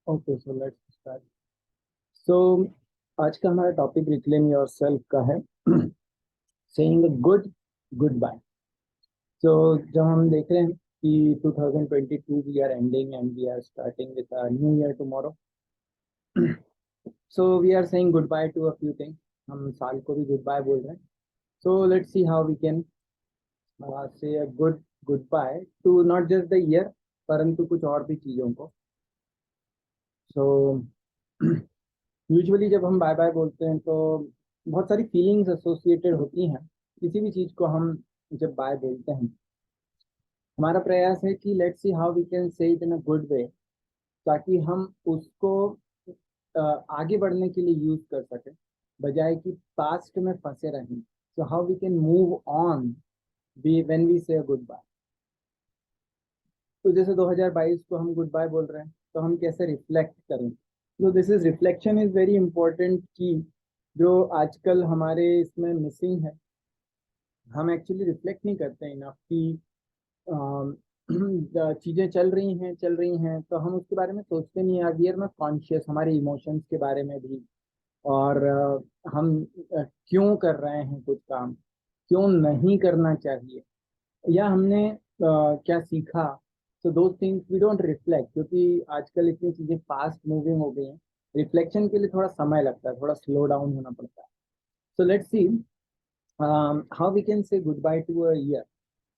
Okay, so let's start. So आज का हमारा टॉपिक रिक्लेम योरसेल्फ का है। Saying a good goodbye. So जब हम देख रहे हैं कि 2022 we are ending and we are starting with a new year tomorrow. So we are saying goodbye to a few things. हम साल को भी गुड बाय बोल रहे हैं। So let's see how we can say a good goodbye to not just the year, परंतु कुछ और भी चीज़ों को। सो यूजुअली जब हम बाय बाय बोलते हैं तो बहुत सारी फीलिंग्स एसोसिएटेड होती हैं। किसी भी चीज़ को हम जब बाय बोलते हैं, हमारा प्रयास है कि let's see how we can say it in a good way, ताकि हम उसको आगे बढ़ने के लिए यूज कर सकें, बजाय कि पास्ट में फंसे रहें। So how we can move on we when we say goodbye. तो जैसे 2022 को हम गुड बाय बोल रहे हैं, तो हम कैसे रिफ्लेक्ट करें। तो this is reflection is very important की जो आजकल हमारे इसमें मिसिंग है। हम एक्चुअली रिफ्लेक्ट नहीं करते इनफ कि चीज़ें चल रही हैं तो हम उसके बारे में सोचते नहीं है। वी आर नॉट कॉन्शियस हमारे इमोशंस के बारे में भी, और हम क्यों कर रहे हैं कुछ काम, क्यों नहीं करना चाहिए, या हमने क्या सीखा। So those things we don't reflect, क्योंकि आजकल इतनी चीज़ें फास्ट मूविंग हो गई हैं। रिफ्लेक्शन के लिए थोड़ा समय लगता है, थोड़ा स्लो डाउन होना पड़ता है। So let's see how we can say goodbye to a year,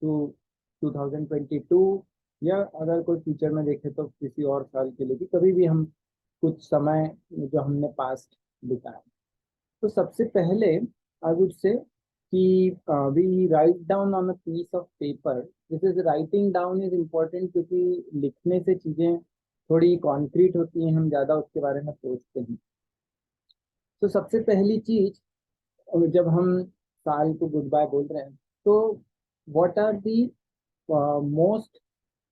to 2022, या अगर कोई फ्यूचर में देखे तो किसी और साल के लिए भी, कभी भी हम कुछ समय जो हमने पास्ट बिताया। तो सबसे पहले आई वुड से कि we write down on a piece of paper. This is writing down is important, क्योंकि लिखने से चीज़ें थोड़ी कॉन्क्रीट होती हैं, हम ज़्यादा उसके बारे में सोचते हैं। तो सबसे पहली चीज, जब हम साल को गुड बाय बोल रहे हैं, तो what are the most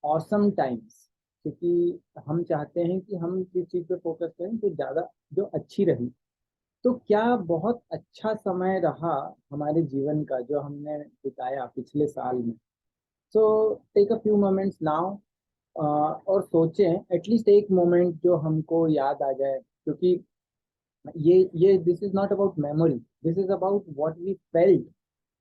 awesome times, क्योंकि हम चाहते हैं कि हम किस चीज़ पे फोकस करें जो ज़्यादा, जो अच्छी रही। तो क्या बहुत अच्छा समय रहा हमारे जीवन का जो हमने बिताया पिछले साल में। So take a few moments now, और सोचें एटलीस्ट एक मोमेंट जो हमको याद आ जाए, क्योंकि ये this is not about memory, this is about what we felt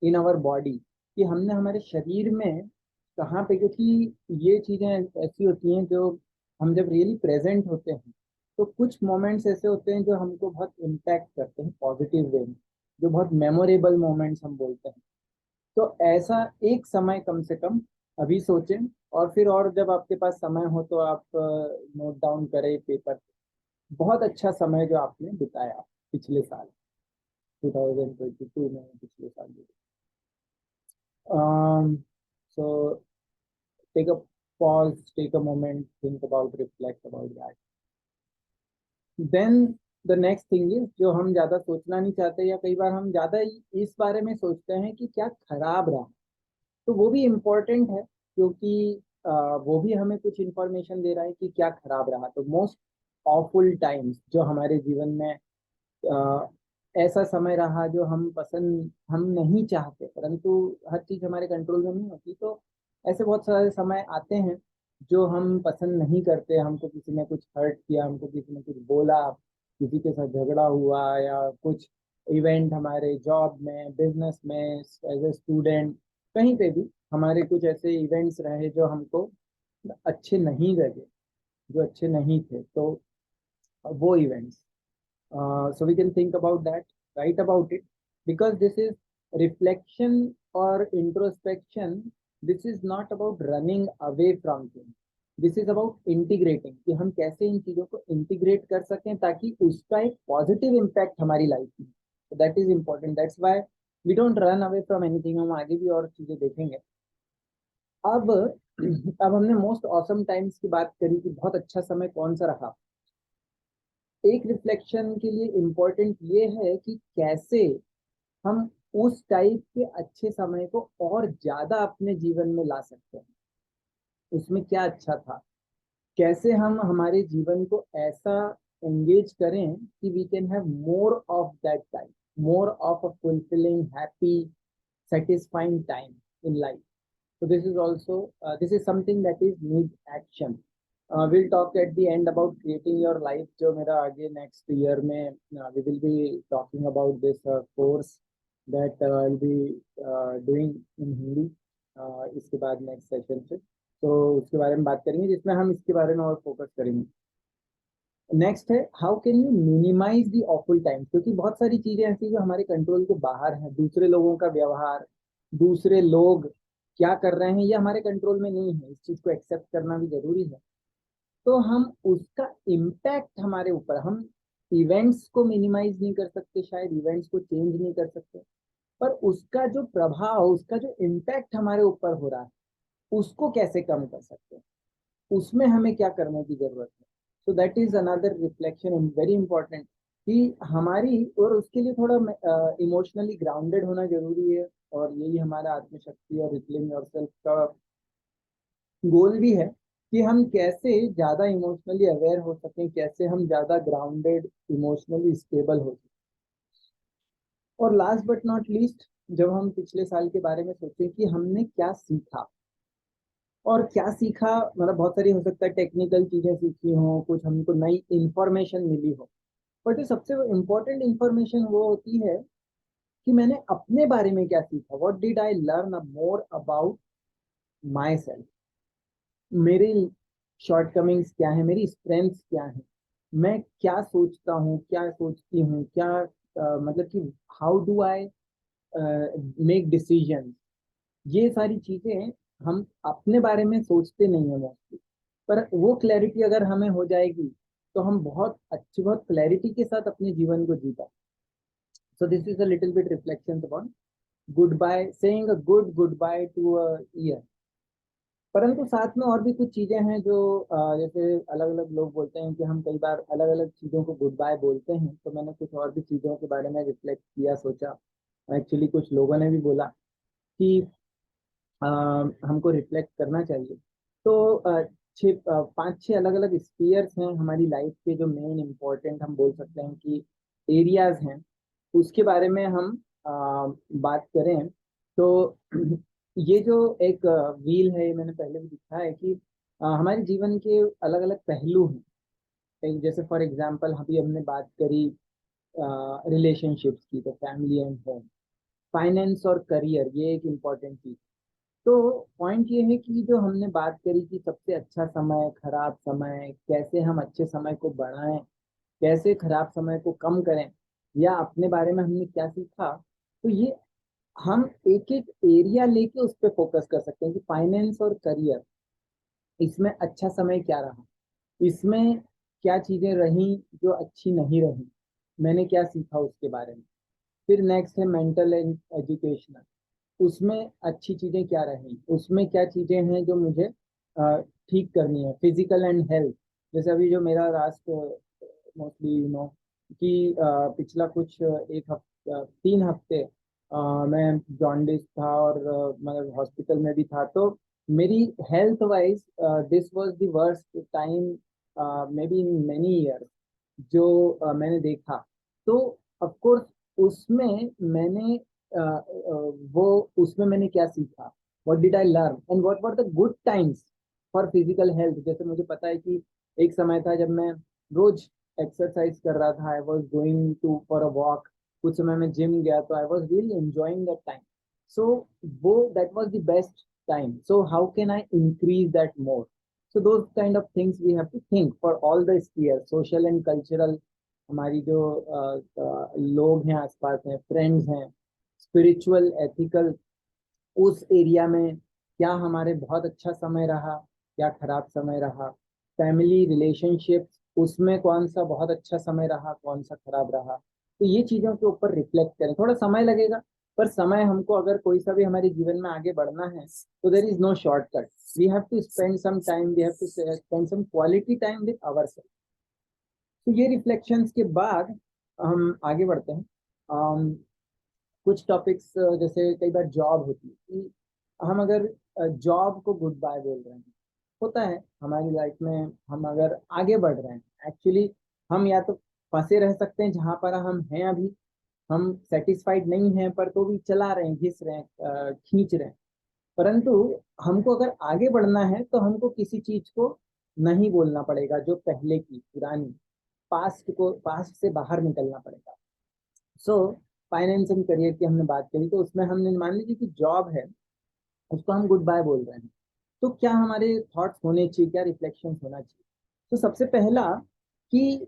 in our body, कि हमने हमारे शरीर में कहाँ पे, क्योंकि ये चीज़ें ऐसी होती हैं जो हम जब रियली प्रेजेंट होते हैं, तो कुछ मोमेंट्स ऐसे होते हैं जो हमको बहुत इम्पैक्ट करते हैं पॉजिटिव वे में, जो बहुत मेमोरेबल मोमेंट्स हम बोलते हैं। तो ऐसा एक समय कम से कम अभी सोचें, और फिर और जब आपके पास समय हो तो आप नोट डाउन करें पेपर। बहुत अच्छा समय जो आपने बिताया पिछले साल, 2022 में, पिछले साल। So take a pause, take a moment, think about, reflect about that. Then the next thing is, जो हम ज़्यादा सोचना नहीं चाहते, या कई बार हम ज़्यादा इस बारे में सोचते हैं कि क्या खराब रहा, तो वो भी इम्पोर्टेंट है, क्योंकि वो भी हमें कुछ इंफॉर्मेशन दे रहा है कि क्या खराब रहा। तो मोस्ट ऑफुल टाइम्स जो हमारे जीवन में ऐसा समय रहा जो हम नहीं चाहते, परंतु हर चीज़ हमारे कंट्रोल में नहीं होती। तो ऐसे बहुत सारे समय आते हैं जो हम पसंद नहीं करते। हमको किसी ने कुछ हर्ट किया, हमको किसी ने कुछ बोला, किसी के साथ झगड़ा हुआ, या कुछ इवेंट हमारे जॉब में, बिजनेस में, एज ए स्टूडेंट, कहीं पे भी हमारे कुछ ऐसे इवेंट्स रहे जो हमको अच्छे नहीं लगे, जो अच्छे नहीं थे। तो वो events, so we can think about that, write about it, because this is reflection or introspection. This is not about running away from things, this is about integrating, कि हम कैसे इन चीज़ों को इंटीग्रेट कर सकें ताकि उसका एक पॉजिटिव इम्पैक्ट हमारी लाइफ में। That is important, that's why we don't run away from anything. हम आगे भी और चीज़ें देखेंगे। अब अब हमने मोस्ट ऑसम टाइम्स की बात करी कि बहुत अच्छा समय कौन सा रहा। एक रिफ्लेक्शन के लिए इम्पोर्टेंट ये है कि कैसे हम उस टाइप के अच्छे समय को और ज्यादा अपने जीवन में ला सकते हैं। उसमें क्या अच्छा था, कैसे हम हमारे जीवन को ऐसा एंगेज करें कि we can have more of that time, more of a fulfilling, happy, satisfying time in life. So this is also this is something that is need action. Will talk at the end about creating your life, जो मेरा आगे next year में we will be talking about this course that will be doing in Hindi. इसके बाद next session से तो उसके बारे में बात करेंगे, जिसमें हम इसके बारे में और फोकस करेंगे। नेक्स्ट है how can you minimise the awful time, क्योंकि बहुत सारी चीजें ऐसी जो हमारे कंट्रोल के बाहर हैं, दूसरे लोगों का व्यवहार, दूसरे लोग क्या कर रहे हैं, ये हमारे कंट्रोल में नहीं है। इस चीज को एक्सेप्ट करना भी जरूरी है। तो हम उसका इम्पैक्ट हमारे ऊपर, हम इवेंट्स को मिनिमाइज नहीं कर सकते, शायद इवेंट्स को चेंज नहीं कर सकते, पर उसका जो प्रभाव, उसका जो इम्पैक्ट हमारे ऊपर हो रहा है, उसको कैसे कम कर सकते हैं, उसमें हमें क्या करने की जरूरत है। So that is another reflection very important, कि हमारी, और उसके लिए थोड़ा इमोशनली ग्राउंडेड होना जरूरी है। और यही हमारा आत्मशक्ति और रिफिलिंग योरसेल्फ का गोल भी है, कि हम कैसे ज्यादा इमोशनली अवेयर हो सकें, कैसे हम ज्यादा ग्राउंडेड, इमोशनली स्टेबल हो सकें। और लास्ट बट नॉट लीस्ट, जब हम पिछले साल के बारे में सोचें कि हमने क्या सीखा, और क्या सीखा, मतलब बहुत सारी हो सकता है टेक्निकल चीजें सीखी हो, कुछ हमको नई इंफॉर्मेशन मिली हो, पर जो सबसे इम्पोर्टेंट इंफॉर्मेशन वो होती है कि मैंने अपने बारे में क्या सीखा, what did I learn more about my self, मेरी शॉर्टकमिंग्स क्या है, मेरी स्ट्रेंथ्स क्या है, मैं क्या सोचता हूँ, क्या सोचती हूँ, क्या मतलब कि how do I make decision. ये सारी चीजें हम अपने बारे में सोचते नहीं है मोस्टली, पर वो क्लैरिटी अगर हमें हो जाएगी तो हम बहुत अच्छी, बहुत क्लैरिटी के साथ अपने जीवन को जीता। So this is a little bit reflection about goodbye, saying a goodbye to a year. परंतु साथ में और भी कुछ चीजें हैं जो जैसे अलग अलग लोग बोलते हैं कि हम कई बार अलग अलग चीजों को गुड बाय बोलते हैं, तो मैंने कुछ और भी चीजों के बारे में रिफ्लेक्ट किया, सोचा। एक्चुअली कुछ लोगों ने भी बोला कि अ, हमको रिफ्लेक्ट करना चाहिए। तो पांच छह अलग अलग स्पीयर्स हैं हमारी लाइफ के, जो मेन इम्पोर्टेंट हम बोल सकते हैं कि एरियाज हैं, उसके बारे में हम बात करें। तो ये जो एक व्हील है, ये मैंने पहले भी दिखा है कि हमारे जीवन के अलग अलग पहलू हैं। एक जैसे फॉर एग्जांपल अभी हमने बात करी रिलेशनशिप्स की, तो फैमिली एंड होम, फाइनेंस और करियर, ये एक इम्पॉर्टेंट चीज। तो पॉइंट ये है कि जो हमने बात करी कि सबसे अच्छा समय, खराब समय, कैसे हम अच्छे समय को बढ़ाएं, कैसे खराब समय को कम करें, या अपने बारे में हमने क्या सीखा, तो ये हम एक एक एरिया लेके उस पर फोकस कर सकते हैं कि फाइनेंस और करियर, इसमें अच्छा समय क्या रहा, इसमें क्या चीजें रही जो अच्छी नहीं रही, मैंने क्या सीखा उसके बारे में। फिर नेक्स्ट है मेंटल एंड एजुकेशनल, उसमें अच्छी चीजें क्या रही, उसमें क्या चीजें हैं जो मुझे ठीक करनी है। फिजिकल एंड हेल्थ, जैसे अभी जो मेरा राष्ट्र मोस्टली कि पिछला कुछ एक हफ्ता, 3 हफ्ते मैं जॉन्डिस था, और मतलब हॉस्पिटल में भी था। तो मेरी health wise this was the worst time may be in many years, जो मैंने देखा। तो ऑफ कोर्स उसमें मैंने वो उसमें मैंने क्या सीखा, what did I learn and what were the good times for physical health. जैसे मुझे पता है कि एक समय था जब मैं रोज एक्सरसाइज कर रहा था, I was going to for a walk, कुछ समय में जिम गया, तो I was really enjoying that time. So वो that was the best time, so how can I increase that more? So those kind of things we have to think for all the spheres, social and cultural, हमारी जो लोग हैं आसपास हैं, friends हैं, spiritual, ethical, उस area में क्या हमारे बहुत अच्छा समय रहा, क्या खराब समय रहा। फैमिली रिलेशनशिप, उसमें कौन सा बहुत अच्छा समय रहा, कौन सा खराब रहा। तो ये चीजों के ऊपर रिफ्लेक्ट करें, थोड़ा समय लगेगा, पर समय हमको, अगर कोई सा भी हमारे जीवन में आगे बढ़ना है, तो there is no shortcut. We have to spend some time, we have to spend some quality time with our self. तो ये रिफ्लेक्शंस के बाद हम आगे बढ़ते हैं। कुछ टॉपिक्स, जैसे कई बार जॉब होती है कि हम अगर जॉब को गुड बाय बोल रहे हैं, होता है हमारी लाइफ में, हम अगर आगे बढ़ रहे हैं, एक्चुअली हम या तो फंसे रह सकते हैं जहां पर हम हैं अभी, हम सेटिस्फाइड नहीं हैं, पर तो भी चला रहे हैं, घिस रहे हैं, खींच रहे हैं। परंतु हमको अगर आगे बढ़ना है तो हमको किसी चीज को नहीं बोलना पड़ेगा जो पहले की पुरानी, पास्ट से बाहर निकलना पड़ेगा। सो फाइनेंस एंड करियर की हमने बात करी, तो उसमें हमने मान लीजिए कि जॉब है, उसको हम गुड बाय बोल रहे हैं, तो क्या हमारे थॉट्स होने चाहिए, क्या रिफ्लेक्शन होना चाहिए? तो सबसे पहला कि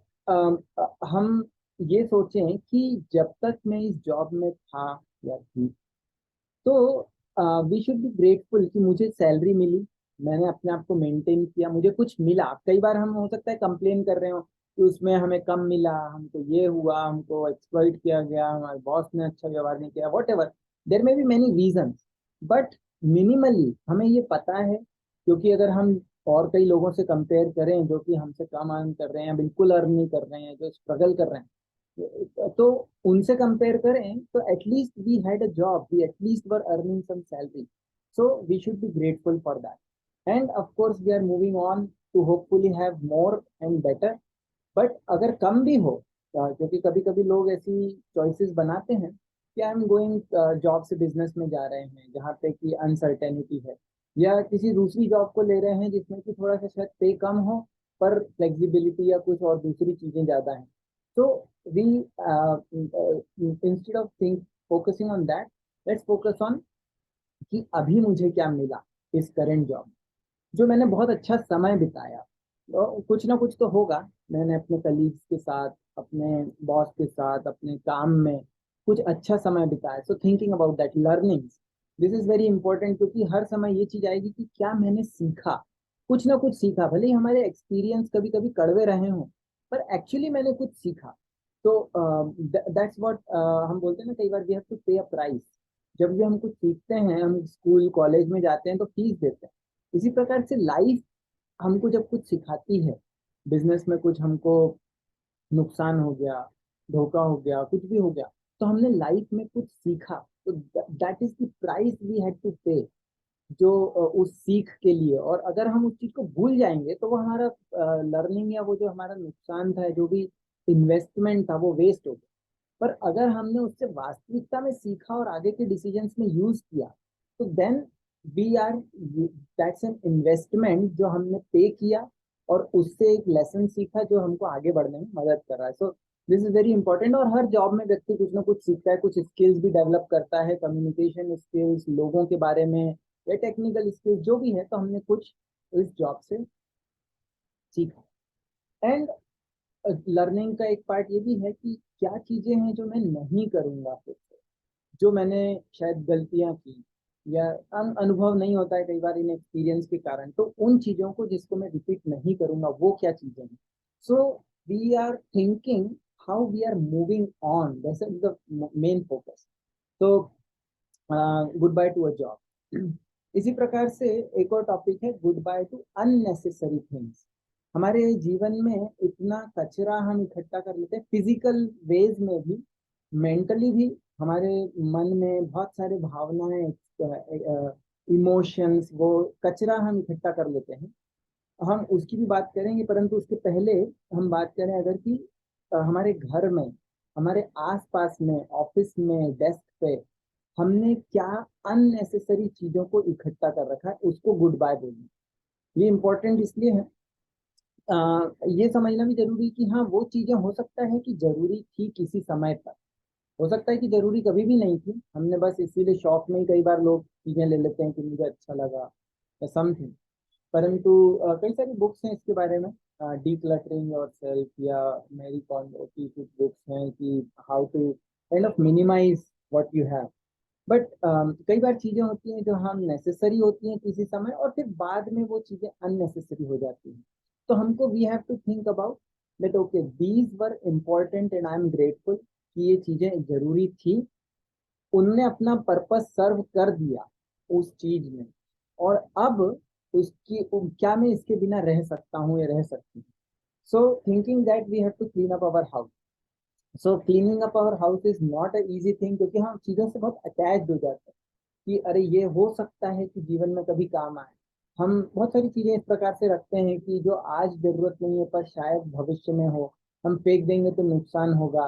हम ये सोचें कि जब तक मैं इस जॉब में था या थी, तो वी शुड बी ग्रेटफुल कि मुझे सैलरी मिली, मैंने अपने आप को मेंटेन किया, मुझे कुछ मिला। कई बार हम हो सकता है कंप्लेन कर रहे हो कि उसमें हमें कम मिला, हमको ये हुआ, हमको एक्सप्लॉइट किया गया, हमारे बॉस ने अच्छा व्यवहार नहीं किया, whatever, there may be many reasons, but minimally हमें ये पता है, क्योंकि अगर हम और कई लोगों से कंपेयर करें जो कि हमसे कम अर्न कर रहे हैं, बिल्कुल अर्न नहीं कर रहे हैं, जो स्ट्रगल कर रहे हैं, तो उनसे कंपेयर करें तो at least we had a job, we at least were earning some salary, so we should be grateful for that, and of course we are moving on to hopefully have more and better. But अगर कम भी हो, क्योंकि कभी कभी लोग ऐसी choices बनाते हैं कि आई एम गोइंग जॉब से बिजनेस में जा रहे हैं जहाँ पे कि अनसर्टेनिटी है, या किसी दूसरी जॉब को ले रहे हैं जिसमें कि थोड़ा सा शायद पे कम हो पर फ्लेक्सिबिलिटी या कुछ और दूसरी चीजें ज्यादा हैं। तो we instead of think focusing on that, let's focus on कि अभी मुझे क्या मिला इस करेंट जॉब, जो मैंने बहुत अच्छा समय बिताया, तो कुछ ना कुछ तो होगा, मैंने अपने कलीग्स के साथ, अपने बॉस के साथ, अपने काम में कुछ अच्छा समय बिताया। सो thinking about that learnings, this is very important, क्योंकि हर समय ये चीज आएगी कि क्या मैंने सीखा, कुछ ना कुछ सीखा, भले ही हमारे एक्सपीरियंस कभी कभी कड़वे रहे हों, पर एक्चुअली मैंने कुछ सीखा। तो दैट्स व्हाट हम बोलते हैं ना, कई बार वी हैव टू पे अ प्राइस। जब भी हम कुछ सीखते हैं, हम स्कूल कॉलेज में जाते हैं तो फीस देते हैं, इसी प्रकार से लाइफ हमको जब कुछ सिखाती है, बिजनेस में कुछ हमको नुकसान हो गया, धोखा हो गया, कुछ भी हो गया, तो हमने लाइफ में कुछ सीखा, तो that is the price we had to pay, जो उस सीख के लिए। और अगर हम उस चीज को भूल जाएंगे तो वो हमारा लर्निंग या वो जो हमारा नुकसान था, जो भी इन्वेस्टमेंट था, वो वेस्ट हो गया। पर अगर हमने उससे वास्तविकता में सीखा और आगे के डिसीजंस में यूज किया, तो then we are, that's an investment जो हमने पे किया, और उससे एक लेसन सीखा जो हमको आगे बढ़ने में मदद कर रहा है। सो दिस इज वेरी इंपॉर्टेंट, और हर जॉब में व्यक्ति कुछ ना कुछ सीखता है, कुछ स्किल्स भी डेवलप करता है, कम्युनिकेशन स्किल्स, लोगों के बारे में, या टेक्निकल स्किल्स जो भी है, तो हमने कुछ इस जॉब से सीखा। एंड लर्निंग का एक पार्ट ये भी है कि क्या चीजें हैं जो मैं नहीं करूंगा फिर से, जो मैंने शायद गलतियां की, या अनुभव नहीं होता है कई बार इन एक्सपीरियंस के कारण, तो उन चीजों को जिसको मैं रिपीट नहीं करूंगा, वो क्या चीजें हैं। So we are thinking how we are moving on, that's the main focus. तो goodbye to a job. इसी प्रकार से एक और टॉपिक है goodbye to unnecessary things. हमारे जीवन में इतना कचरा हम इकट्ठा कर लेते हैं, फिजिकल वेज में भी, मेंटली भी, हमारे मन में बहुत सारे भावनाएं, इमोशंस, वो कचरा हम इकट्ठा कर लेते हैं। हम उसकी भी बात करेंगे, परंतु उसके पहले हम बात करें अगर कि हमारे घर में, हमारे आसपास में, ऑफिस में, डेस्क पे हमने क्या अननेसेसरी चीजों को इकट्ठा कर रखा है, उसको गुड बाय बोलना। ये इंपॉर्टेंट इसलिए है, ये समझना भी जरूरी है कि हाँ, वो चीजें हो सकता है कि जरूरी थी किसी समय तक, हो सकता है कि जरूरी कभी भी नहीं थी, हमने बस इसीलिए शौक में ही कई बार लोग चीजें ले लेते हैं कि मुझे अच्छा लगा या समथिंग। परंतु कई सारी बुक्स हैं इसके बारे में, डी क्लटरिंग योर सेल्फ, या मेरी कॉन्डो की कुछ बुक्स हैं कि how to kind of minimise what you have. But कई बार चीजें होती हैं जो हम नेसेसरी होती हैं किसी समय, और फिर बाद में वो चीजें अननेसेसरी हो जाती हैं। तो हमको we have to think about that, okay these were important and I am grateful कि ये चीजें जरूरी थी, उनने अपना पर्पस सर्व कर दिया उस चीज में, और अब उसकी क्या मैं इसके बिना रह सकता हूँ या रह सकती हूँ। So thinking that we have to clean up our house. So cleaning up our house is not a easy thing, क्योंकि हम चीजों से बहुत अटैच्ड हो जाते हैं कि अरे ये हो सकता है कि जीवन में कभी काम आए। हम बहुत सारी चीजें इस प्रकार से रखते हैं कि जो आज जरूरत नहीं है पर शायद भविष्य में हो, हम फेंक देंगे तो नुकसान होगा।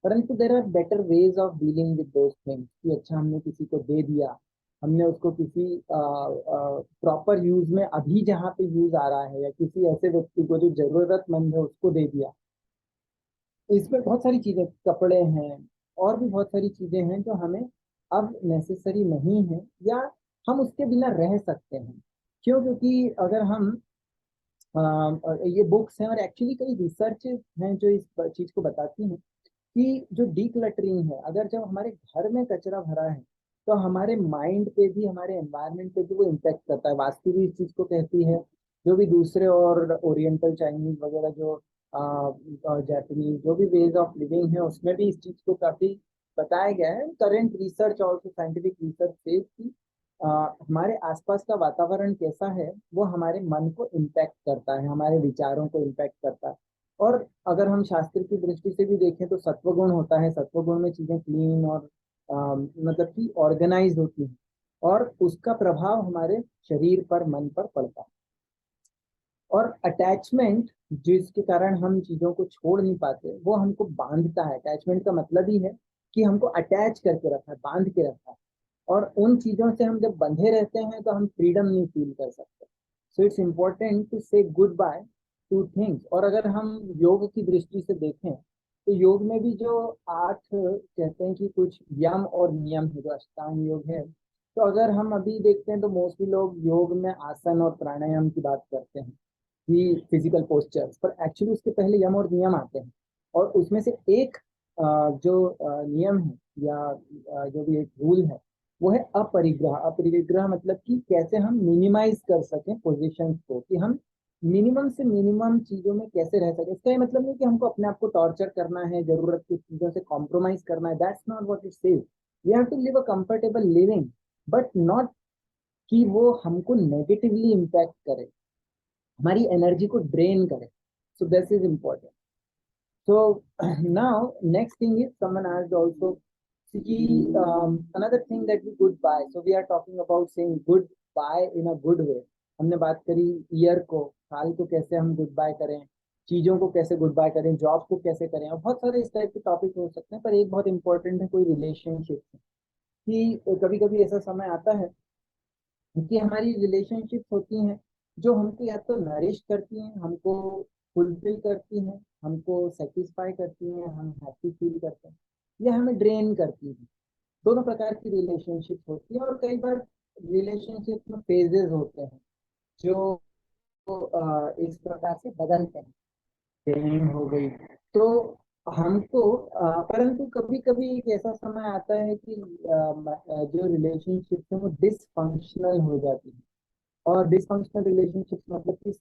परंतु there are better ways of dealing with those things, कि अच्छा हमने किसी को दे दिया, हमने उसको किसी प्रॉपर यूज में अभी जहाँ पे यूज आ रहा है या किसी ऐसे व्यक्ति को जो जरूरतमंद है उसको दे दिया। इसमें बहुत सारी चीजें, कपड़े हैं और भी बहुत सारी चीजें हैं जो हमें अब नेसेसरी नहीं है, या हम उसके बिना रह सकते हैं। क्यों? क्योंकि अगर हम ये बुक्स हैं और एक्चुअली कई रिसर्च हैं जो इस चीज को बताती हैं कि जो डीक्लटरिंग है, अगर जब हमारे घर में कचरा भरा है तो हमारे माइंड पे भी, हमारे एनवायरनमेंट पे भी वो इम्पेक्ट करता है। वास्तु भी इस चीज को कहती है, जो भी दूसरे और ओरिएंटल चाइनीज वगैरह जो जापानीज जो भी वेज ऑफ लिविंग है उसमें भी इस चीज को काफी बताया गया है। करंट रिसर्च और साइंटिफिक रिसर्च से कि हमारे आसपास का वातावरण कैसा है वो हमारे मन को इम्पैक्ट करता है, हमारे विचारों को इम्पैक्ट करता है। और अगर हम शास्त्र की दृष्टि से भी देखें तो सत्वगुण होता है, सत्वगुण में चीजें क्लीन और मतलब कि ऑर्गेनाइज होती हैं, और उसका प्रभाव हमारे शरीर पर, मन पर पड़ता है। और अटैचमेंट जिसके कारण हम चीजों को छोड़ नहीं पाते वो हमको बांधता है। अटैचमेंट का मतलब ही है कि हमको अटैच करके रखा है, बांध के रखा है। और उन चीजों से हम जब बंधे रहते हैं तो हम फ्रीडम नहीं फील कर सकते। सो इट्स इम्पोर्टेंट टू से गुड बाय टू थिंग्स। और अगर हम योग की दृष्टि से देखें तो योग में भी जो 8 कहते हैं कि कुछ यम और नियम है, जो अष्टांग योग है, तो अगर हम अभी देखते हैं तो मोस्टली लोग योग में आसन और प्राणायाम की बात करते हैं कि फिजिकल पोस्चर्स, पर एक्चुअली उसके पहले यम और नियम आते हैं। और उसमें से एक जो नियम है या जो भी एक रूल है वो है अपरिग्रह। अपरिग्रह मतलब कि कैसे हम मिनिमाइज कर सकें पोजीशंस को, कि हम मिनिमम से मिनिमम चीजों में कैसे रह सके। इसका ये मतलब नहीं कि हमको अपने आप को टॉर्चर करना है, जरूरत की चीजों से कॉम्प्रोमाइज करना है। That's not what it says. We have to live a comfortable living, but not कि वो हमको नेगेटिवली इम्पैक्ट करे, हमारी एनर्जी को ड्रेन करे। सो this is important. So now next thing is someone asked also, see, another thing that we goodbye. So we are talking about saying goodbye in a good way. हमने बात करी year को, साल को कैसे हम गुड बाय करें, चीजों को कैसे गुड बाय करें, जॉब को कैसे करें, और बहुत सारे इस टाइप के टॉपिक हो सकते हैं। पर एक बहुत इंपॉर्टेंट है कोई रिलेशनशिप, कि कभी कभी ऐसा समय आता है कि हमारी रिलेशनशिप होती हैं जो हमको या तो नरिश करती हैं, हमको फुलफिल करती हैं, हमको सेटिस्फाई करती हैं, हम हैप्पी फील करते हैं, या हमें ड्रेन करती हैं। दोनों प्रकार की रिलेशनशिप होती है। और कई बार रिलेशनशिप में फेजेस होते हैं जो इस प्रकार से बदलते हैं। ट्रेनिंग हो गई तो हमको परंतु कभी कभी एक ऐसा समय आता है कि जो रिलेशनशिप है वो डिसफंक्शनल हो जाती है। और डिसफंक्शनल रिलेशनशिप मतलब कि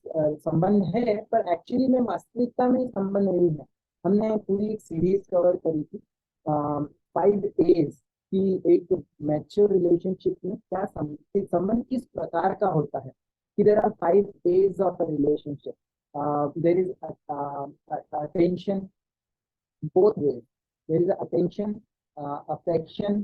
संबंध है पर एक्चुअली में वास्तविकता में संबंध नहीं है। हमने पूरी एक सीरीज कवर करी थी 5 एज की, एक मैच्योर रिलेशनशिप में क्या संबंध किस प्रकार का होता है। कि there are 5 age of a relationship. There is attention both ways. There is attention, affection,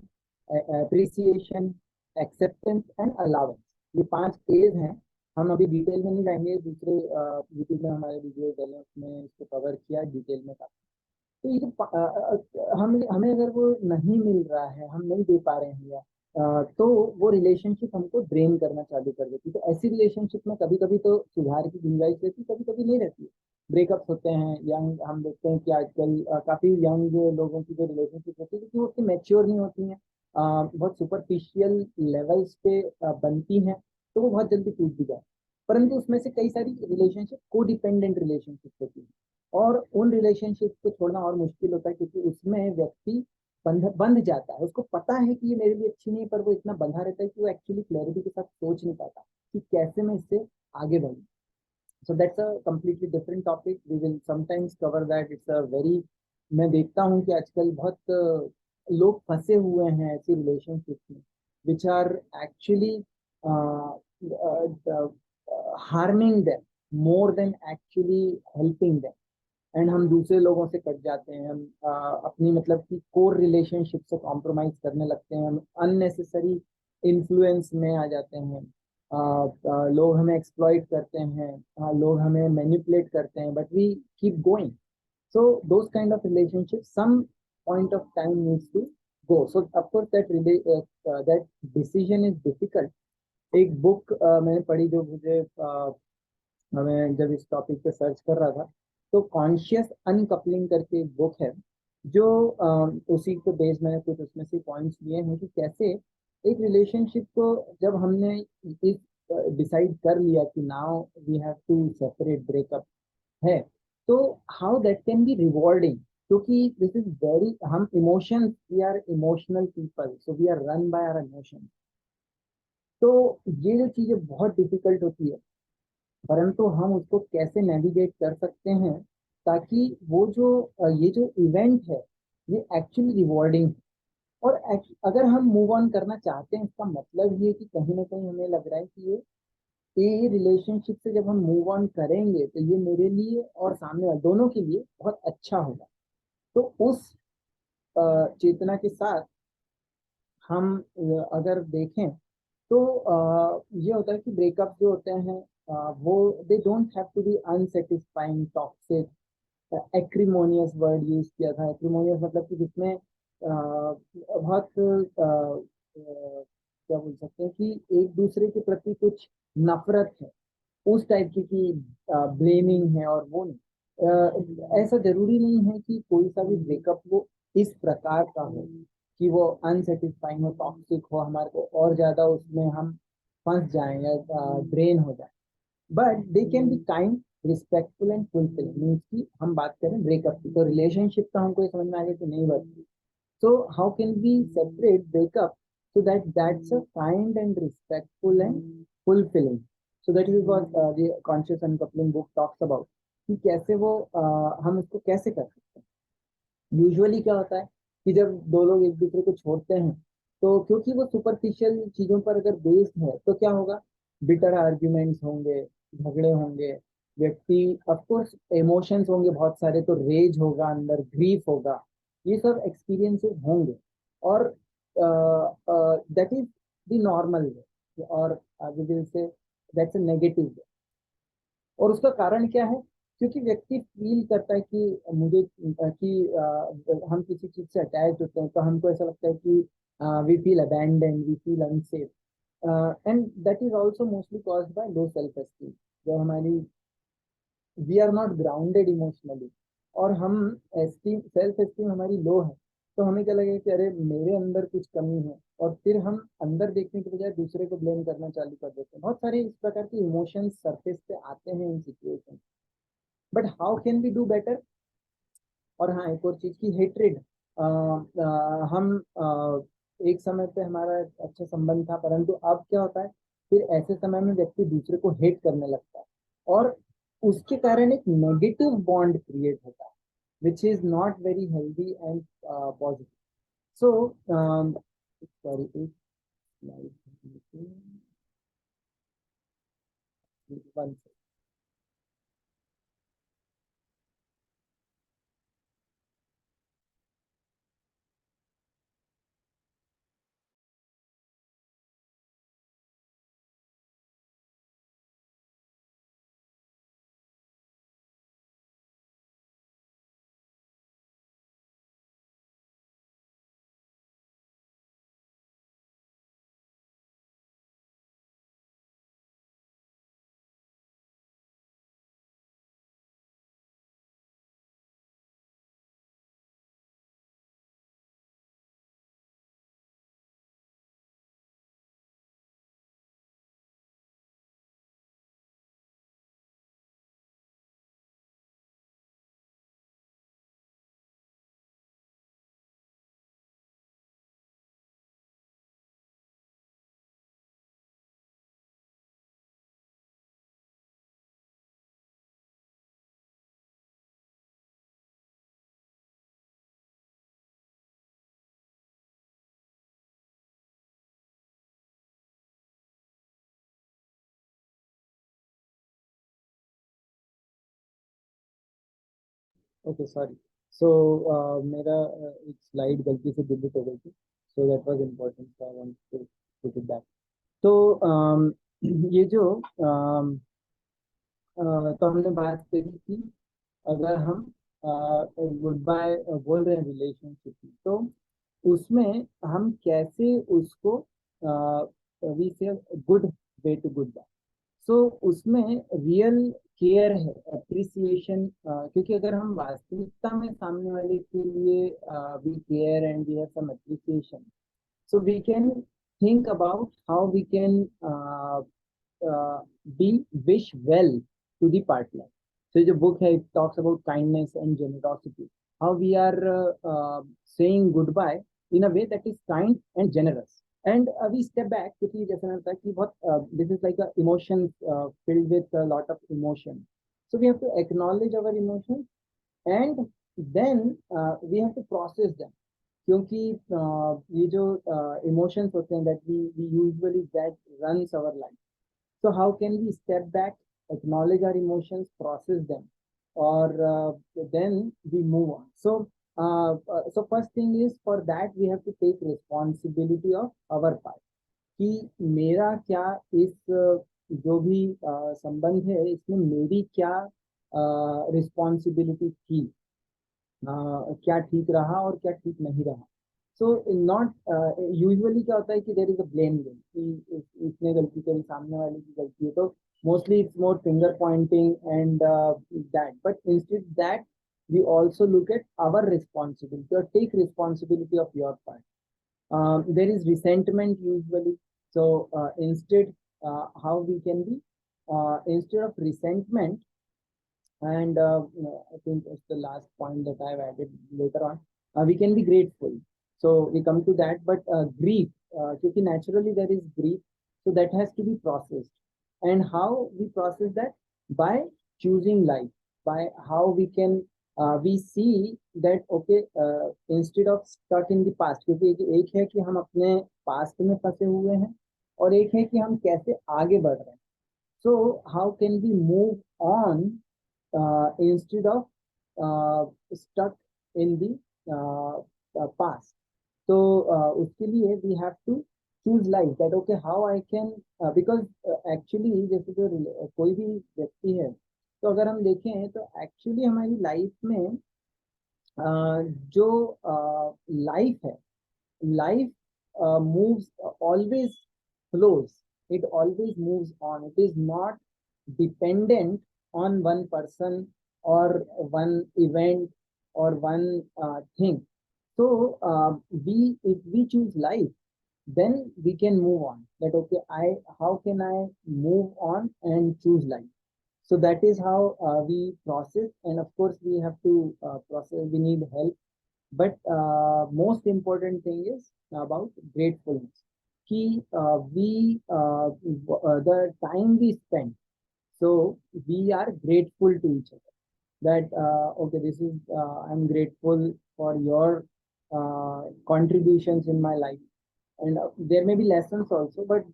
appreciation, acceptance and allowance. ये 5 एज हैं। हम अभी डिटेल में नहीं जाएंगे, दूसरे यूट्यूब में हमारे वीडियो डले उसमें इसको कवर किया डिटेल में काफी। तो ये जो हम हमें अगर वो नहीं मिल रहा है, हम नहीं दे पा रहे हैं, या तो वो रिलेशनशिप हमको ड्रेन करना चालू कर देती है। तो ऐसी रिलेशनशिप में कभी कभी तो सुधार की गुंजाइश रहती है, कभी कभी नहीं रहती है। ब्रेकअप्स होते हैं, यंग हम देखते हैं कि आजकल काफी यंग लोगों की जो रिलेशनशिप होती है क्योंकि वो उतनी मैच्योर नहीं होती हैं, बहुत सुपरफिशियल लेवल्स पे बनती हैं, तो वो बहुत जल्दी टूट भी जाए। परंतु उसमें से कई सारी रिलेशनशिप को डिपेंडेंट रिलेशनशिप होती है, और उन रिलेशनशिप को छोड़ना और मुश्किल होता है क्योंकि उसमें व्यक्ति बंध जाता है। उसको पता है कि ये मेरे लिए अच्छी नहीं है, पर वो इतना बंधा रहता है कि वो एक्चुअली क्लैरिटी के साथ सोच नहीं पाता कि कैसे मैं इससे आगे बढ़ूं। So that's a completely different topic, we will sometimes cover that. It's a very, मैं देखता हूँ कि आजकल बहुत लोग फंसे हुए हैं ऐसी रिलेशनशिप में which are actually harming them more than actually helping them. And हम दूसरे लोगों से कट जाते हैं, हम अपनी मतलब कि कोर रिलेशनशिप से कॉम्प्रोमाइज करने लगते हैं, हम अननेसेसरी इन्फ्लुएंस में आ जाते हैं। लोग हमें एक्सप्लॉइट करते हैं, लोग हमें मैनिपुलेट करते हैं, but we keep going. So those kind of relationship some point of time needs to go. So of course that decision is difficult. एक बुक मैंने पढ़ी जो मुझे मैं जब इस टॉपिक पे सर्च कर रहा था, तो कॉन्शियस अनकपलिंग करके एक बुक है, जो उसी को बेस मैंने कुछ उसमें से पॉइंट्स लिए हैं कि कैसे एक रिलेशनशिप को जब हमने इस डिसाइड कर लिया कि now we have to separate breakup है, तो how that can be rewarding, क्योंकि दिस इज वेरी, हम emotions, we are emotional people, so we are run by our emotions. तो ये जो चीजें बहुत डिफिकल्ट होती है, परंतु हम उसको कैसे नेविगेट कर सकते हैं ताकि वो जो ये जो इवेंट है ये एक्चुअली रिवॉर्डिंग, और अगर हम मूव ऑन करना चाहते हैं, इसका मतलब ये कि कहीं ना कहीं हमें लग रहा है कि ये रिलेशनशिप से जब हम मूव ऑन करेंगे तो ये मेरे लिए और सामने वाले दोनों के लिए बहुत अच्छा होगा। तो उस चेतना के साथ हम अगर देखें तो ये होता है कि ब्रेकअप जो होते हैं वो they don't have to be unsatisfying, toxic, acrimonious word use किया था। एक्रीमोनियस मतलब कि जिसमें बहुत क्या बोल सकते हैं कि एक दूसरे के प्रति कुछ नफरत है, उस टाइप की ब्लेमिंग है, और वो नहीं। ऐसा जरूरी नहीं है कि कोई सा भी ब्रेकअप वो इस प्रकार का हो कि वो अनसेटिस्फाइंग हो, टॉक्सिक हो, हमारे को और ज्यादा उसमें हम फंस जाएं या ड्रेन हो जाए। But they can be kind, respectful and fulfilling. Means की हम बात करें ब्रेकअप की, तो रिलेशनशिप का हमको ये समझ में आ गया कि नहीं बचती। So how can we separate breakup so that that's a kind and respectful and fulfilling? So that is what the conscious uncoupling book talks about, कि कैसे वो हम उसको कैसे कर सकते हैं। यूजुअली क्या होता है कि जब दो लोग एक दूसरे को छोड़ते हैं, तो क्योंकि वो सुपरफिशियल चीजों पर अगर बेस्ड है, तो क्या होगा, बिटर आर्ग्यूमेंट्स होंगे, झगड़े होंगे, व्यक्ति ऑफ कोर्स इमोशंस होंगे बहुत सारे, तो रेज होगा, अंदर ग्रीफ होगा, ये सब एक्सपीरियंसेस होंगे। और that is the normal way, और we will say that's a negative way. और उसका कारण क्या है, क्योंकि व्यक्ति फील करता है कि मुझे हम किसी चीज से अटैच होते हैं तो हमको ऐसा लगता है कि we feel abandon, we feel unsafe, and that is also mostly caused by low self esteem. जब हमारी we are not grounded emotionally, और हम एस्टीम, सेल्फ एस्टीम हमारी लो है, तो हमें क्या लगेगा कि अरे मेरे अंदर कुछ कमी है, और फिर हम अंदर देखने के बजाय दूसरे को ब्लेम करना चालू कर देते हैं। बहुत सारे इस प्रकार के इमोशंस सरफेस पे आते हैं इन situation. But how can we do better? और हाँ, एक और चीज की हेट्रेड, हम एक समय पे हमारा अच्छा संबंध था, परंतु अब क्या होता है, फिर ऐसे समय में व्यक्ति दूसरे को हेट करने लगता है, और उसके कारण एक नेगेटिव बॉन्ड क्रिएट होता है, which is not very healthy and positive. So sorry, एक slide, one okay, sorry. So मेरा एक स्लाइड गलती से डिलीट हो गई थी, so that was important, so I want to put it back. तो ये जो तो हमने बात करी कि अगर हम गुड बाय बोल रहे हैं रिलेशनशिप की, तो उसमें हम कैसे उसको we say good way to goodbye. So उसमें रियल केयर है, अप्रिसिएशन, क्योंकि अगर हम वास्तविकता में सामने वाले के लिए we care and we have some appreciation, so we can think about how we can be wish well to the partner. So the book है, it talks about kindness and generosity. How we are saying goodbye in a way that is kind and generous. And we step back क्योंकि जैसे मैंने बताया कि बहुत this is like a emotion filled with a lot of emotion. So we have to acknowledge our emotions and then we have to process them. क्योंकि ये जो emotions होते हैं that we usually that runs our life, so how can we step back, acknowledge our emotions, process them, or then we move on. So first thing is, for that we have to take responsibility of our part, कि मेरा क्या इस जो भी संबंध है इसमें मेरी क्या रिस्पॉन्सिबिलिटी थी, क्या ठीक रहा और क्या ठीक नहीं रहा. सो नॉट यूजुअली क्या होता है कि there is a blame game, कि इसने गलती करी, सामने वाले की गलती है, तो mostly it's more finger Poynting and that. But instead that we also look at our responsibility or take responsibility of your part. There is resentment usually. So instead, how we can be, instead of resentment, and I think it's the last point that I've added later on. We can be grateful. So we come to that, but grief, because naturally there is grief, so that has to be processed. And how we process that? By choosing life, by how we can we see that okay, instead of stuck in the past, क्योंकि एक है कि हम अपने past में फंसे हुए हैं और एक है कि हम कैसे आगे बढ़ रहे हैं. So how can we move on instead of stuck in the past. So उसके लिए we have to choose life, that okay how I can because actually जैसे जो कोई भी व्यक्ति है, तो अगर हम देखें तो एक्चुअली हमारी लाइफ में जो लाइफ है, life moves always flows, it always moves on, it is not dependent on one person or one event or one thing. So we if we choose life, then we can move on, that okay I how can I move on and choose life. So that is how we process, and of course we have to process, we need help. But most important thing is about gratefulness, कि we the time we spend, so we are grateful to each other, that okay this is I'm grateful for your contributions in my life. And there may be lessons also, but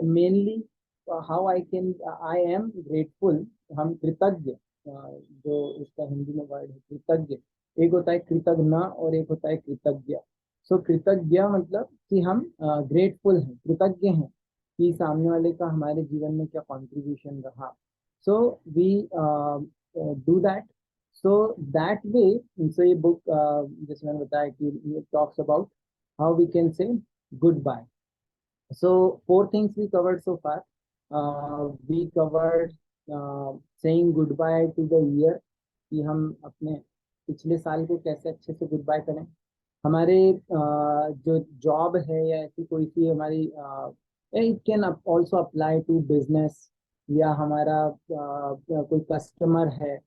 mainly how I can I am grateful. हम कृतज्ञ, जो इसका हिंदी में word है कृतज्ञ, एक होता है कृतज्ञ और एक होता है कृतज्ञ. सो कृतज्ञ मतलब कि हम ग्रेटफुल हैं, कृतज्ञ हैं कि सामने वाले का हमारे जीवन में क्या कंट्रीब्यूशन रहा. So we do that. So that way, so ये बुक जैसे मैंने बताया कि talks about how we can say goodbye. So four things we covered so far. We covered saying goodbye to the year, कि हम अपने पिछले साल को कैसे अच्छे से गुड बाय करें. हमारे जो जॉब है या ऐसी कोई सी हमारी, it can also apply to business, या हमारा कोई कस्टमर है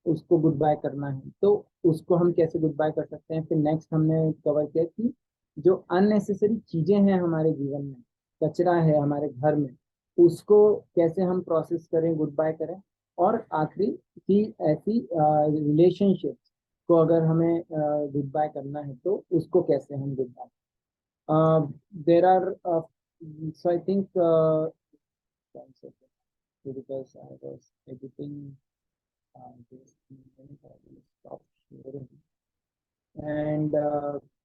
उसको गुड बाय करना है, तो उसको हम कैसे गुड बाय कर सकते हैं. फिर नेक्स्ट हमने कवर किया कि जो अननेसेसरी चीजें हैं हमारे जीवन में, कचरा है हमारे घर में, उसको कैसे हम प्रोसेस करें, गुड बाय करें. और आखिरी की ऐसी रिलेशनशिप को अगर हमें गुड बाय करना है तो उसको कैसे हम goodbye. There are so I think because I was editing this, I will stop sharing and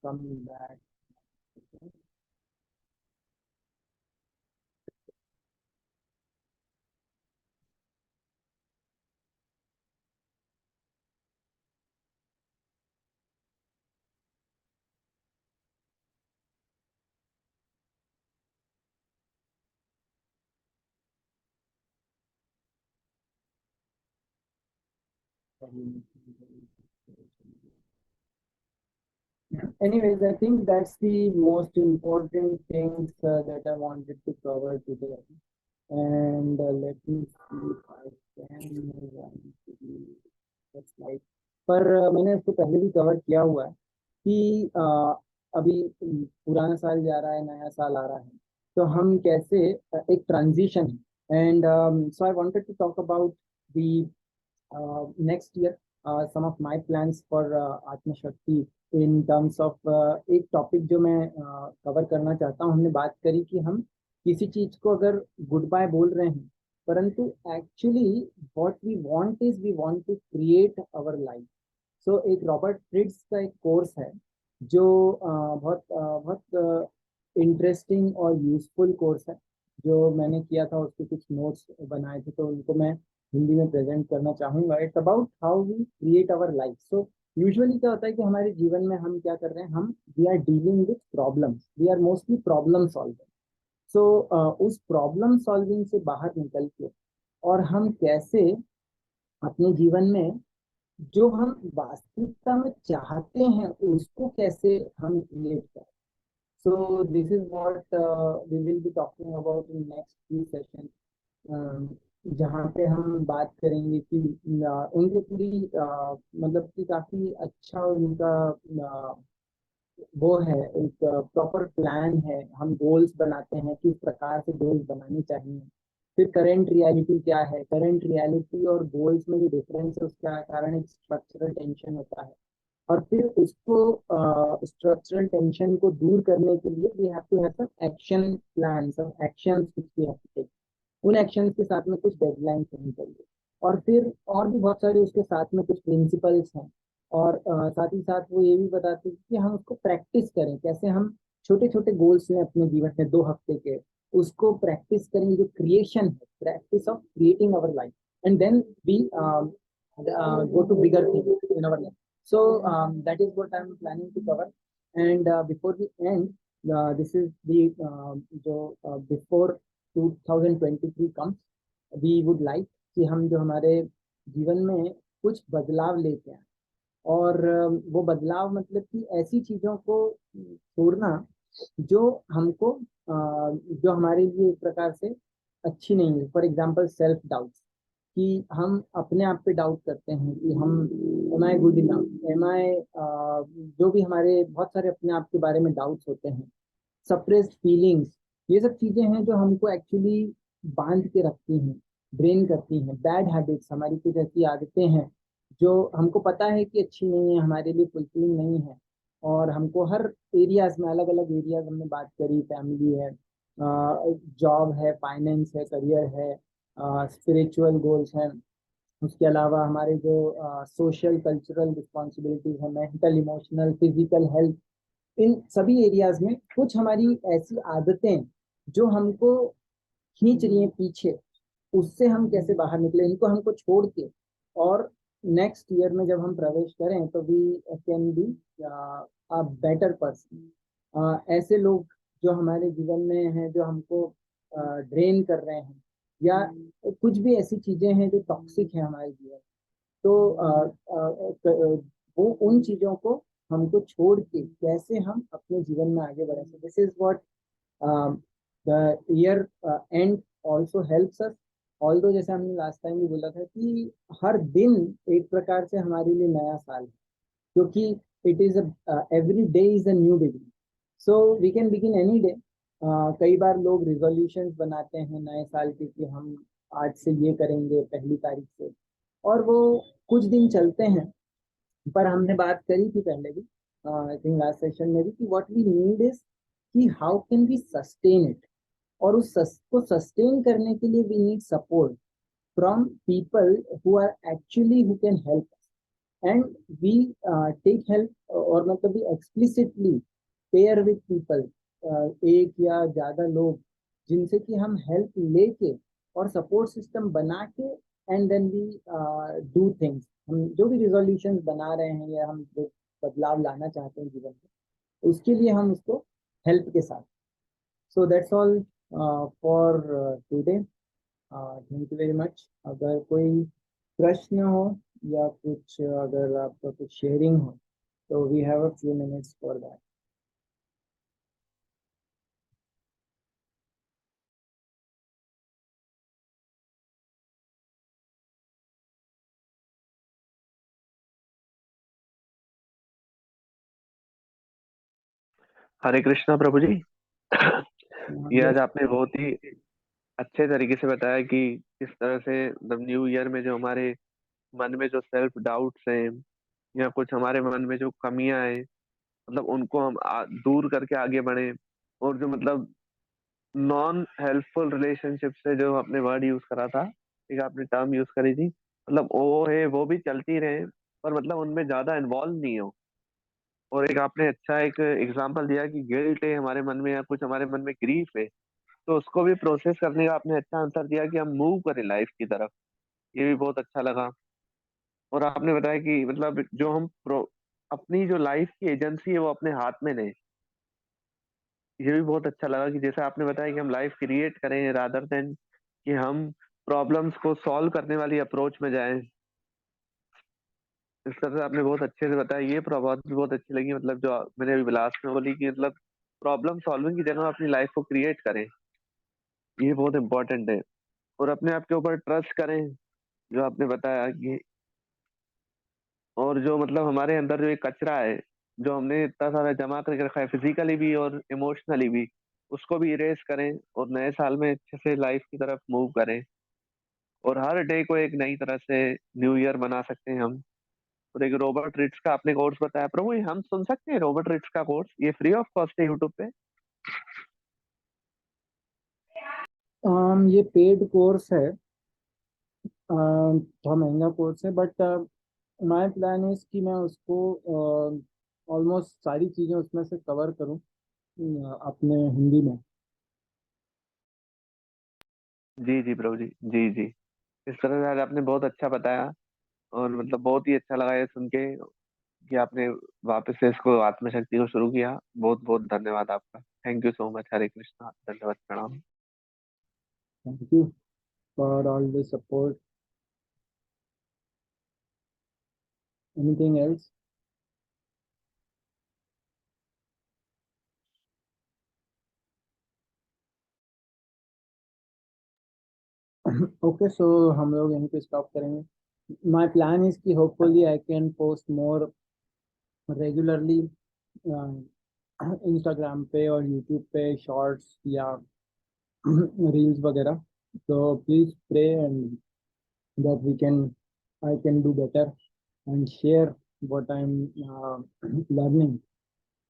come back. Anyways, I think that's the most important things that I wanted to cover today. And let me see if I can move on to the slide. पर मैंने इसको पहले भी cover किया हुआ है कि अभी पुराना साल जा रहा है, नया साल आ रहा है, तो हम कैसे एक ट्रांजिशन है। And so I wanted to talk about the next year, some of my plans for आत्मशक्ति इन टर्म्स ऑफ एक टॉपिक जो मैं कवर करना चाहता हूँ। हमने बात करी कि हम किसी चीज को अगर गुड बाय बोल रहे हैं, परंतु actually what we want is we want to create our life. So एक रॉबर्ट फ्रिट्ज का एक कोर्स है जो बहुत इंटरेस्टिंग और यूजफुल कोर्स है, जो मैंने किया था। उसके कुछ नोट्स बनाए थे, तो उनको मैं हिंदी में प्रेजेंट करना चाहूंगा। It's about how we create our life. So usually क्या होता है कि हमारे जीवन में हम क्या कर रहे हैं, हम we are dealing with problems, we are mostly problem solver. So उस प्रॉब्लम सॉल्विंग से बाहर निकल के और हम कैसे अपने जीवन में जो हम वास्तविकता में चाहते हैं उसको कैसे हम क्रिएट करें। So this is what we will be talking about in next few session, जहाँ पे हम बात करेंगे कि उनकी पूरी मतलब कि काफी अच्छा उनका वो है, एक प्रॉपर प्लान है। हम गोल्स बनाते हैं, किस प्रकार से गोल्स बनाने चाहिए। फिर करंट रियलिटी क्या है, करंट रियलिटी और गोल्स में जो डिफरेंस है उसका कारण एक स्ट्रक्चरल टेंशन होता है। और फिर उसको स्ट्रक्चरल टेंशन को दूर करने के लिए we have to have some action plan, some actions which we have to take. उन एक्शंस के साथ में कुछ डेडलाइंस होनी चाहिए। और फिर और भी बहुत सारे उसके साथ में कुछ प्रिंसिपल्स हैं। और साथ ही साथ वो ये भी बताते हैं कि हम उसको प्रैक्टिस करें, कैसे हम छोटे छोटे गोल्स लें अपने जीवन में 2 हफ्ते के, उसको प्रैक्टिस करें। जो क्रिएशन है, practice of creating our life, and then we go to bigger things in our life. So that is what I'm planning to cover. And before we end, this is the before 2023 comes, we would like कि हम जो हमारे जीवन में कुछ बदलाव लेके आए। और वो बदलाव मतलब कि ऐसी चीजों को छोड़ना जो हमको जो हमारे लिए एक प्रकार से अच्छी नहीं है। फॉर एग्जाम्पल सेल्फ डाउट, कि हम अपने आप पे डाउट करते हैं कि हम एम आई गुड इनफ, एम आई जो भी हमारे बहुत सारे अपने आप के बारे में डाउट्स होते हैं। सप्रेस्ड फीलिंग्स, ये सब चीजें हैं जो हमको एक्चुअली बांध के रखती हैं, ड्रेन करती हैं। बैड हैबिट्स, हमारी कुछ ऐसी आदतें हैं जो हमको पता है कि अच्छी नहीं है, हमारे लिए फुलफिलिंग नहीं है। और हमको हर एरियाज में, अलग अलग एरियाज हमने बात करी, फैमिली है, जॉब है, फाइनेंस है, करियर है, स्पिरिचुअल गोल्स हैं। उसके अलावा हमारे जो सोशल कल्चरल रिस्पॉन्सिबिलिटीज है, मेंटल इमोशनल फिजिकल हेल्थ, इन सभी एरियाज में कुछ हमारी ऐसी आदतें जो हमको खींच रही हैं पीछे, उससे हम कैसे बाहर निकले, इनको हमको छोड़ के और नेक्स्ट ईयर में जब हम प्रवेश करें तो we can be a better person. ऐसे लोग जो हमारे जीवन में हैं, जो हमको ड्रेन कर रहे हैं, या कुछ भी ऐसी चीजें हैं जो टॉक्सिक है हमारे जीवन, तो वो उन चीजों को हमको छोड़ के कैसे हम अपने जीवन में आगे बढ़े। This is what the year and also helps us. Although जैसे हमने लास्ट टाइम भी बोला था कि हर दिन एक प्रकार से हमारे लिए नया साल है, क्योंकि it is every day is a new beginning. So we can begin any day. कई बार लोग रिजोल्यूशंस बनाते हैं नए साल के कि हम आज से ये करेंगे 1 तारीख से, और वो कुछ दिन चलते हैं। पर हमने बात करी थी पहले भी, आई थिंक लास्ट सेशन में भी, कि व्हाट वी नीड इज कि how can we sustain it. और उस को सस्टेन करने के लिए we need support from people who are actually who can help, and we take help, और मतलब भी एक्सप्लिसिटली पेयर विद पीपल, एक या ज्यादा लोग जिनसे कि हम हेल्प लेके और सपोर्ट सिस्टम बना के, and then we do things. हम जो भी रिजोल्यूशंस बना रहे हैं या हम जो बदलाव लाना चाहते हैं जीवन में, उसके लिए हम उसको हेल्प के साथ। So that's all for today. Thank you very much. अगर कोई प्रश्न हो या कुछ अगर आपका कुछ शेयरिंग हो तो we have a few minutes for that. Hare Krishna प्रभु जी। ये आज यस। आपने बहुत ही अच्छे तरीके से बताया कि किस तरह से मतलब न्यू ईयर में जो हमारे मन में जो सेल्फ डाउट्स हैं या कुछ हमारे मन में जो कमियां हैं, मतलब उनको हम दूर करके आगे बढ़े। और जो मतलब नॉन हेल्पफुल रिलेशनशिप से जो आपने वर्ड यूज करा था, एक आपने टर्म यूज करी थी, मतलब वो है वो भी चलती रहे, पर मतलब उनमें ज्यादा इन्वॉल्व नहीं हो। और एक आपने अच्छा एक एग्जांपल दिया कि गिल्ट है हमारे मन में या कुछ हमारे मन में ग्रीफ है, तो उसको भी प्रोसेस करने का आपने अच्छा आंसर दिया कि हम मूव करें लाइफ की तरफ। ये भी बहुत अच्छा लगा। और आपने बताया कि मतलब जो हम अपनी जो लाइफ की एजेंसी है वो अपने हाथ में लें। ये भी बहुत अच्छा लगा कि जैसे आपने बताया कि हम लाइफ क्रिएट करें रादर देन कि हम प्रॉब्लम्स को सॉल्व करने वाली अप्रोच में जाएं। इस तरह से आपने बहुत अच्छे से बताया। ये बात भी बहुत अच्छी लगी, मतलब जो मैंने अभी लास्ट में बोली कि मतलब प्रॉब्लम सॉल्विंग की जगह अपनी लाइफ को क्रिएट करें, ये बहुत इंपॉर्टेंट है। और अपने आप के ऊपर ट्रस्ट करें, जो आपने बताया कि और जो मतलब हमारे अंदर जो एक कचरा है जो हमने इतना सारा जमा करके रखा है फिजिकली भी और इमोशनली भी, उसको भी इरेज करें और नए साल में अच्छे से लाइफ की तरफ मूव करें। और हर डे को एक नई तरह से न्यू ईयर बना सकते हैं हम। और एक रॉबर्ट रिट्स का आपने कोर्स बताया प्रभु, ये हम सुन सकते हैं रॉबर्ट रिट्स का कोर्स? ये फ्री ऑफ कॉस्ट है यूट्यूब पे? ये पेड कोर्स है, थोड़ा महंगा कोर्स है, बट माय प्लान इज कि मैं उसको ऑलमोस्ट सारी चीज़ें उसमें से कवर करूं अपने हिंदी में। जी जी प्रभु जी, जी जी। इस तरह से आज आपने बहुत अच्छा बताया और मतलब बहुत ही अच्छा लगा ये सुन के कि आपने वापस से इसको आत्मशक्ति को शुरू किया। बहुत बहुत धन्यवाद आपका। Thank you so much. Hare Krishna, धन्यवाद, प्रणाम। Thank you for all the support. Anything else? Okay, so हम लोग यहीं पे स्टॉप करेंगे। माय प्लान इज कि hopefully I can post more regularly Instagram पे और यूट्यूब पे शॉर्ट्स या रील्स वगैरह। तो please pray and that we can I can do better and share what I'm learning,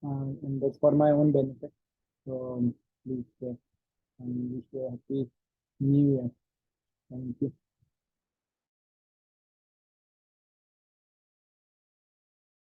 and that's for my own benefit. So please share and wish you a happy new year. Thank you.